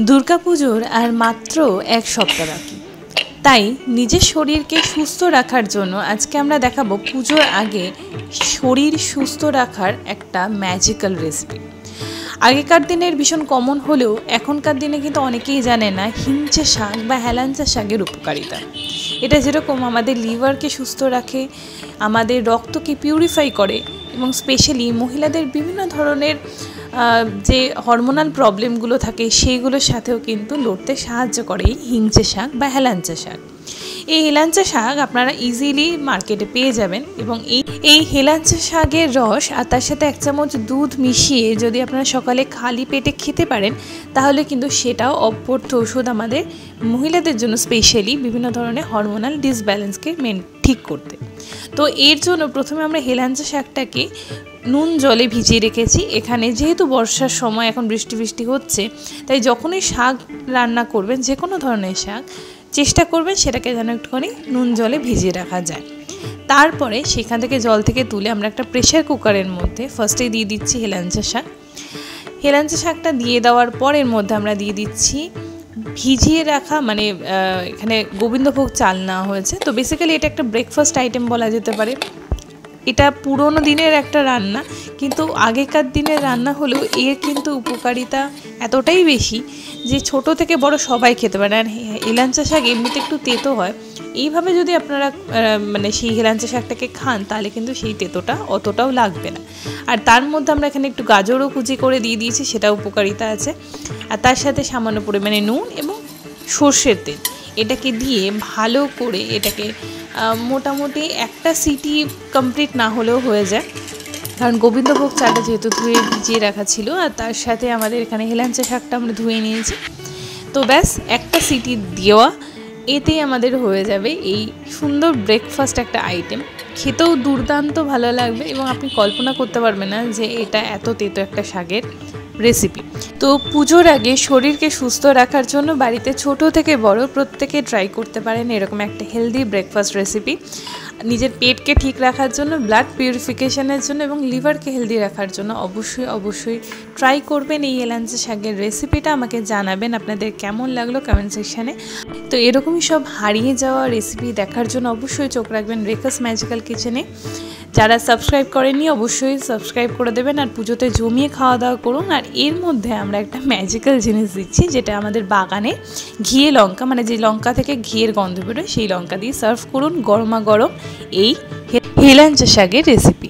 দুর্গাপুজোর আর মাত্র এক সপ্তাহ বাকি, তাই নিজের শরীরকে সুস্থ রাখার জন্য আজকে আমরা দেখাবো পুজোর আগে শরীর সুস্থ রাখার একটা ম্যাজিক্যাল রেসিপি। আগেকার দিনের ভীষণ কমন হলেও এখনকার দিনে কিন্তু অনেকেই জানে না হিঞ্চে শাক বা হেলাঞ্চা শাকের উপকারিতা। এটা যেরকম আমাদের লিভারকে সুস্থ রাখে, আমাদের রক্তকে পিউরিফাই করে এবং স্পেশালি মহিলাদের বিভিন্ন ধরনের যে হরমোনাল প্রবলেমগুলো থাকে সেইগুলোর সাথেও কিন্তু লড়তে সাহায্য করে এই হিঞ্চে শাক বা হেলাঞ্চা শাক। এই হেলাঞ্চা শাক আপনারা ইজিলি মার্কেটে পেয়ে যাবেন এবং এই হেলাঞ্চা শাকের রস আর তার সাথে 1 চামচ দুধ মিশিয়ে যদি আপনারা সকালে খালি পেটে খেতে পারেন তাহলে কিন্তু সেটাও অপূর্ব ওষুধ আমাদের মহিলাদের জন্য, স্পেশালি বিভিন্ন ধরনের হরমোনাল ডিসব্যালেন্সকে ঠিক করতে। তো এর জন্য প্রথমে আমরা হেলাঞ্চা শাকটাকে নুন জলে ভিজিয়ে রেখেছি। এখানে যেহেতু বর্ষার সময় এখন বৃষ্টি হচ্ছে, তাই যখনই শাক রান্না করবেন যে কোনো ধরনের শাক চেষ্টা করবেন সেটাকে যেন একটুখানি নুন জলে ভিজিয়ে রাখা যায়। তারপরে সেখান থেকে জল থেকে তুলে আমরা একটা প্রেশার কুকারের মধ্যে ফার্স্টে দিয়ে দিচ্ছি হেলাঞ্চা শাক। হেলাঞ্চা শাকটা দিয়ে দেওয়ার পর এর মধ্যে আমরা দিয়ে দিচ্ছি ভিজিয়ে রাখা, মানে এখানে গোবিন্দভোগ চাল নেওয়া হয়েছে। তো বেসিক্যালি এটা একটা ব্রেকফাস্ট আইটেম বলা যেতে পারে। এটা পুরোনো দিনের একটা রান্না, কিন্তু আগেকার দিনের রান্না হলেও এর কিন্তু উপকারিতা এতটাই বেশি যে ছোট থেকে বড় সবাই খেতে পারে। আর হেলাঞ্চা শাক এমনিতে একটু তেতো হয়, এইভাবে যদি আপনারা মানে সেই হেলাঞ্চা শাকটাকে খান তাহলে কিন্তু সেই তেতোটা অতটাও লাগবে না। আর তার মধ্যে আমরা এখানে একটু গাজরও কুচি করে দিয়ে দিয়েছি, সেটা উপকারিতা আছে। আর তার সাথে সামান্য পরিমাণে নুন এবং সর্ষের তেল এটাকে দিয়ে ভালো করে এটাকে মোটামুটি একটা সিটি কমপ্লিট না হলেও হয়ে যায়, কারণ গোবিন্দভোগ চালটা যেহেতু ধুয়ে ভিজিয়ে রাখা ছিল আর তার সাথে আমাদের এখানে হেলাঞ্চা শাকটা আমরা ধুয়ে নিয়েছি। তো ব্যাস একটা সিটি দেওয়া, এতেই আমাদের হয়ে যাবে এই সুন্দর ব্রেকফাস্ট একটা আইটেম। খেতেও দুর্দান্ত ভালো লাগবে এবং আপনি কল্পনা করতে পারবেন না যে এটা এত তেতো একটা শাকের রেসিপি। তো পুজোর আগে শরীরকে সুস্থ রাখার জন্য বাড়িতে ছোট থেকে বড় প্রত্যেকে ট্রাই করতে পারেন এরকম একটা হেলদি ব্রেকফাস্ট রেসিপি। নিজের পেটকে ঠিক রাখার জন্য, ব্লাড পিউরিফিকেশনের জন্য এবং লিভারকে হেলদি রাখার জন্য অবশ্যই ট্রাই করবেন এই হেলাঞ্চা শাকের রেসিপিটা। আমাকে জানাবেন আপনাদের কেমন লাগলো কমেন্ট সেকশানে। তো এরকমই সব হারিয়ে যাওয়া রেসিপি দেখার জন্য অবশ্যই চোখ রাখবেন রেখাস ম্যাজিক্যাল কিচেনে। যারা সাবস্ক্রাইব করেননি অবশ্যই সাবস্ক্রাইব করে দেবেন আর পুজোতে জমিয়ে খাওয়া দাওয়া করুন। আর এর মধ্যে আমরা একটা ম্যাজিক্যাল জিনিস দিচ্ছি, যেটা আমাদের বাগানে ঘিয়ে লঙ্কা, মানে যে লঙ্কা থেকে ঘিয়ের গন্ধ বেরোয় সেই লঙ্কা দিয়ে সার্ভ করুন গরমা গরম এই হেলাঞ্চা শাকের রেসিপি।